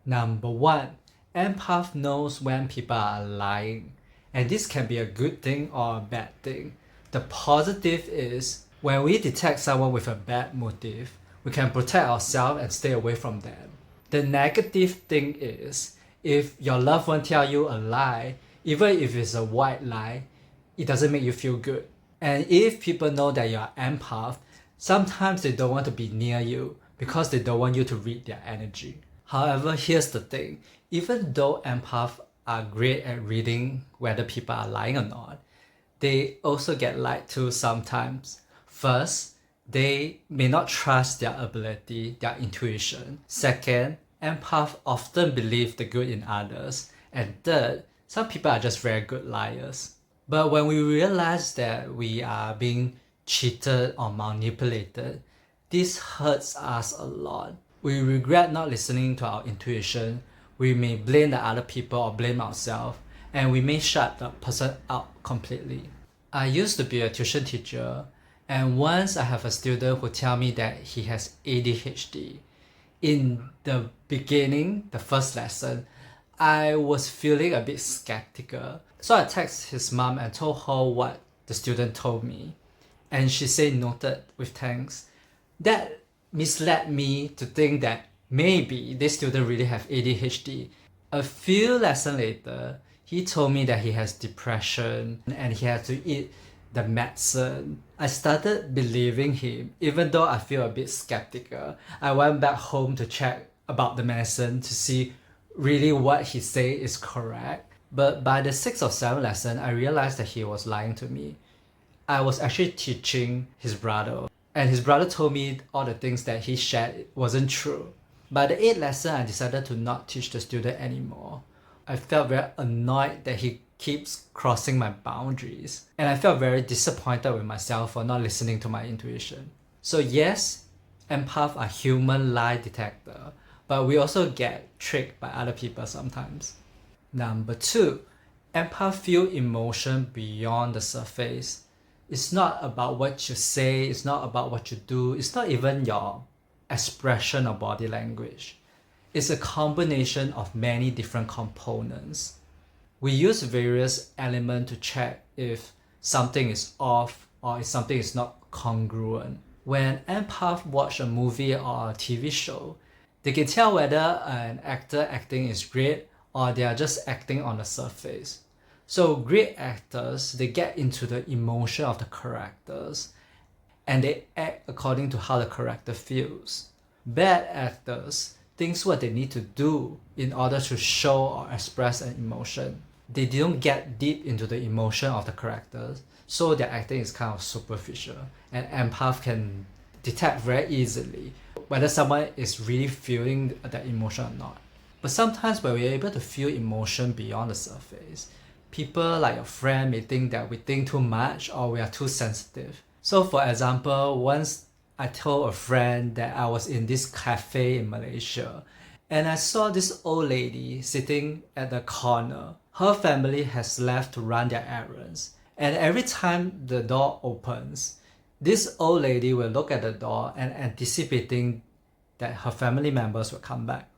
Number 1. Empath knows when people are lying. And this can be a good thing or a bad thing. The positive is when we detect someone with a bad motive, we can protect ourselves and stay away from them. The negative thing is if your loved one tell you a lie, even if it's a white lie, it doesn't make you feel good. And if people know that you're an empath, sometimes they don't want to be near you because they don't want you to read their energy. However, here's the thing. Even though empaths are great at reading whether people are lying or not, they also get lied to sometimes. First, they may not trust their ability, their intuition. Second, empaths often believe the good in others. And third, some people are just very good liars. But when we realize that we are being cheated or manipulated, this hurts us a lot. We regret not listening to our intuition. We may blame the other people or blame ourselves, and we may shut the person out completely. I used to be a tuition teacher, and once I have a student who tell me that he has ADHD. In the beginning, the first lesson, I was feeling a bit skeptical. So I texted his mom and told her what the student told me. And she said noted with thanks. That misled me to think that maybe this student really have ADHD. A few lessons later, he told me that he has depression and he had to eat the medicine. I started believing him, even though I feel a bit skeptical. I went back home to check about the medicine to see really what he say is correct. But by the 6th or 7th lesson, I realized that he was lying to me. I was actually teaching his brother, and his brother told me all the things that he shared wasn't true. By the 8th lesson, I decided to not teach the student anymore. I felt very annoyed that he keeps crossing my boundaries, and I felt very disappointed with myself for not listening to my intuition. So yes, empaths are human lie detector, but we also get tricked by other people sometimes. Number 2, empaths feel emotion beyond the surface. It's not about what you say, it's not about what you do, it's not even your expression or body language. It's a combination of many different components. We use various elements to check if something is off or if something is not congruent. When empaths watch a movie or a TV show, they can tell whether an actor acting is great or they are just acting on the surface. So great actors, they get into the emotion of the characters and they act according to how the character feels. Bad actors think what they need to do in order to show or express an emotion. They don't get deep into the emotion of the characters, so their acting is kind of superficial, and empath can detect very easily whether someone is really feeling that emotion or not. But sometimes when we're able to feel emotion beyond the surface, people like your friend may think that we think too much or we are too sensitive. So for example, once I told a friend that I was in this cafe in Malaysia and I saw this old lady sitting at the corner. Her family has left to run their errands, and every time the door opens, this old lady will look at the door and anticipating that her family members will come back.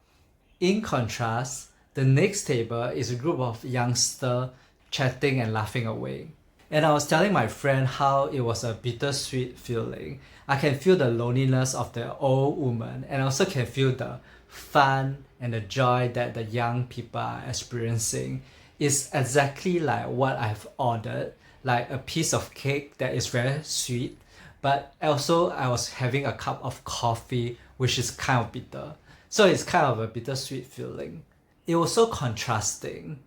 In contrast, the next table is a group of youngsters chatting and laughing away. And I was telling my friend how it was a bittersweet feeling. I can feel the loneliness of the old woman and also can feel the fun and the joy that the young people are experiencing. It's exactly like what I've ordered, like a piece of cake that is very sweet, but also I was having a cup of coffee which is kind of bitter. So it's kind of a bittersweet feeling. It was so contrasting.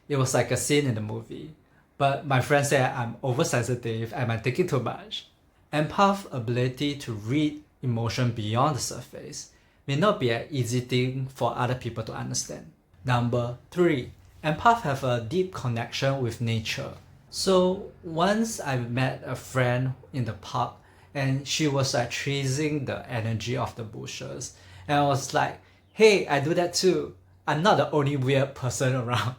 It was like a scene in the movie. But my friend said I'm oversensitive and I'm thinking too much. Empath's ability to read emotion beyond the surface may not be an easy thing for other people to understand. Number 3, empaths have a deep connection with nature. So once I met a friend in the park and she was like tracing the energy of the bushes. And I was like, hey, I do that too. I'm not the only weird person around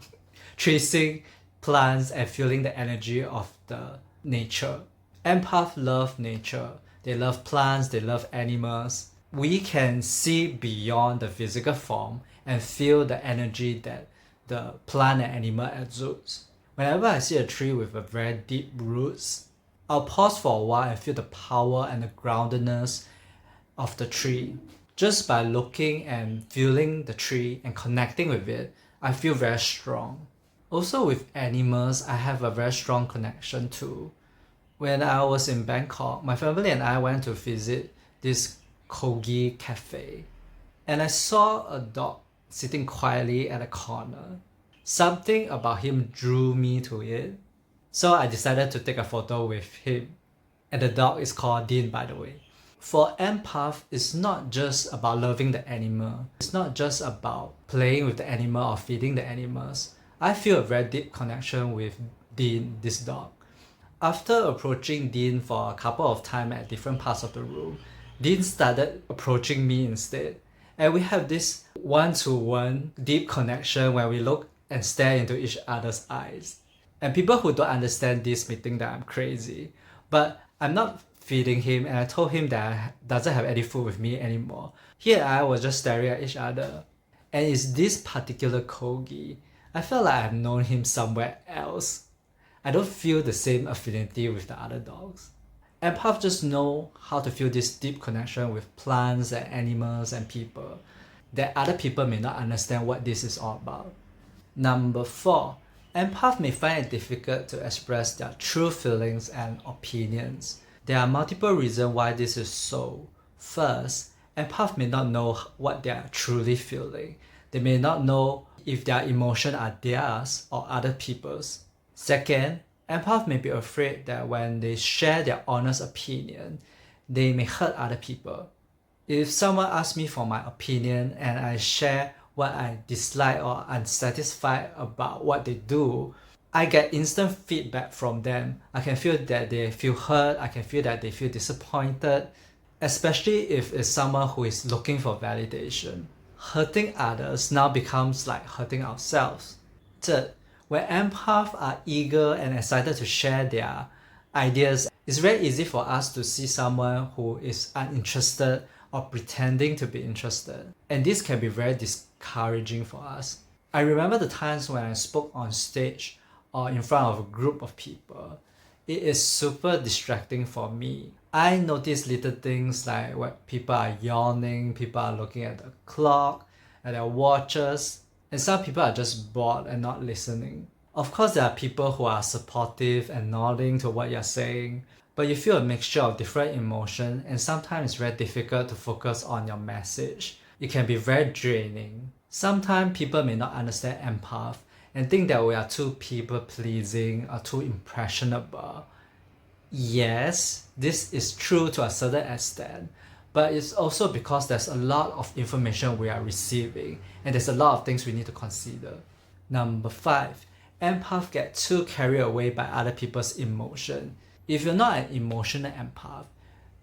tracing plants and feeling the energy of the nature. Empaths love nature. They love plants, they love animals. We can see beyond the physical form and feel the energy that the plant and animal exudes. Whenever I see a tree with a very deep roots, I'll pause for a while and feel the power and the groundedness of the tree. Just by looking and feeling the tree and connecting with it, I feel very strong. Also with animals, I have a very strong connection too. When I was in Bangkok, my family and I went to visit this Corgi cafe, and I saw a dog sitting quietly at a corner. Something about him drew me to it, so I decided to take a photo with him. And the dog is called Dean, by the way. For empath, it's not just about loving the animal. It's not just about playing with the animal or feeding the animals. I feel a very deep connection with Dean, this dog. After approaching Dean for a couple of times at different parts of the room, Dean started approaching me instead. And we have this one-to-one deep connection where we look and stare into each other's eyes. And people who don't understand this may think that I'm crazy. But I'm not feeding him, and I told him that I doesn't have any food with me anymore. He and I were just staring at each other. And it's this particular Corgi. I felt like I've known him somewhere else. I don't feel the same affinity with the other dogs. Empaths just know how to feel this deep connection with plants and animals and people that other people may not understand what this is all about. Number 4, empaths may find it difficult to express their true feelings and opinions. There are multiple reasons why this is so. First, empaths may not know what they are truly feeling. They may not know if their emotions are theirs or other people's. Second, empaths may be afraid that when they share their honest opinion, they may hurt other people. If someone asks me for my opinion and I share what I dislike or unsatisfied about what they do, I get instant feedback from them. I can feel that they feel hurt, I can feel that they feel disappointed, especially if it's someone who is looking for validation. Hurting others now becomes like hurting ourselves. Third, when empaths are eager and excited to share their ideas, it's very easy for us to see someone who is uninterested or pretending to be interested. And this can be very discouraging for us. I remember the times when I spoke on stage or in front of a group of people. It is super distracting for me. I notice little things like when people are yawning, people are looking at the clock, at their watches, and some people are just bored and not listening. Of course, there are people who are supportive and nodding to what you're saying, but you feel a mixture of different emotions, and sometimes it's very difficult to focus on your message. It can be very draining. Sometimes people may not understand empath and think that we are too people-pleasing or too impressionable. Yes, this is true to a certain extent, but it's also because there's a lot of information we are receiving and there's a lot of things we need to consider. Number 5, empaths get too carried away by other people's emotion. If you're not an emotional empath,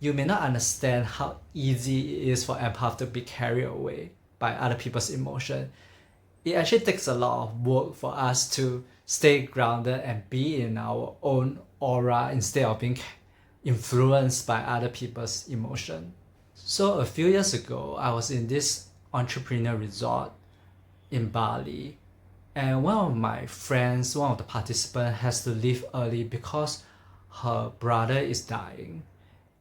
you may not understand how easy it is for empaths to be carried away by other people's emotion. It actually takes a lot of work for us to stay grounded and be in our own aura instead of being influenced by other people's emotion. So a few years ago, I was in this entrepreneur resort in Bali, and one of my friends, one of the participants, has to leave early because her brother is dying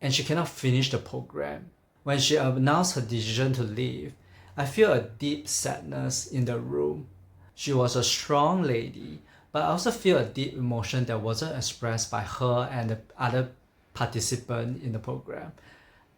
and she cannot finish the program. When she announced her decision to leave, I feel a deep sadness in the room. She was a strong lady, but I also feel a deep emotion that wasn't expressed by her and the other participant in the program.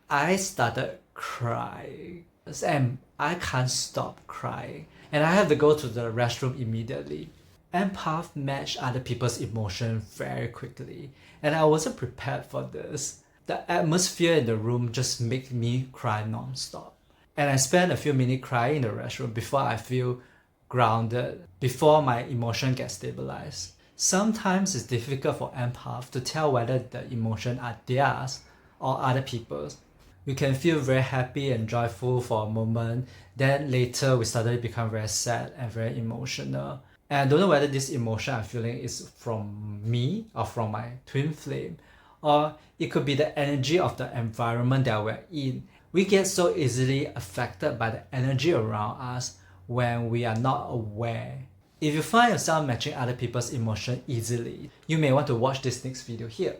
I started crying and I can't stop crying, and I have to go to the restroom immediately. Empaths match other people's emotion very quickly, and I wasn't prepared for this. The atmosphere in the room just made me cry non-stop. And I spent a few minutes crying in the restroom before I feel grounded, before my emotion gets stabilized. Sometimes it's difficult for empaths to tell whether the emotions are theirs or other people's. We can feel very happy and joyful for a moment, then later we suddenly become very sad and very emotional. And I don't know whether this emotion I'm feeling is from me or from my twin flame, or it could be the energy of the environment that we're in. We get so easily affected by the energy around us when we are not aware. If you find yourself matching other people's emotion easily, you may want to watch this next video here.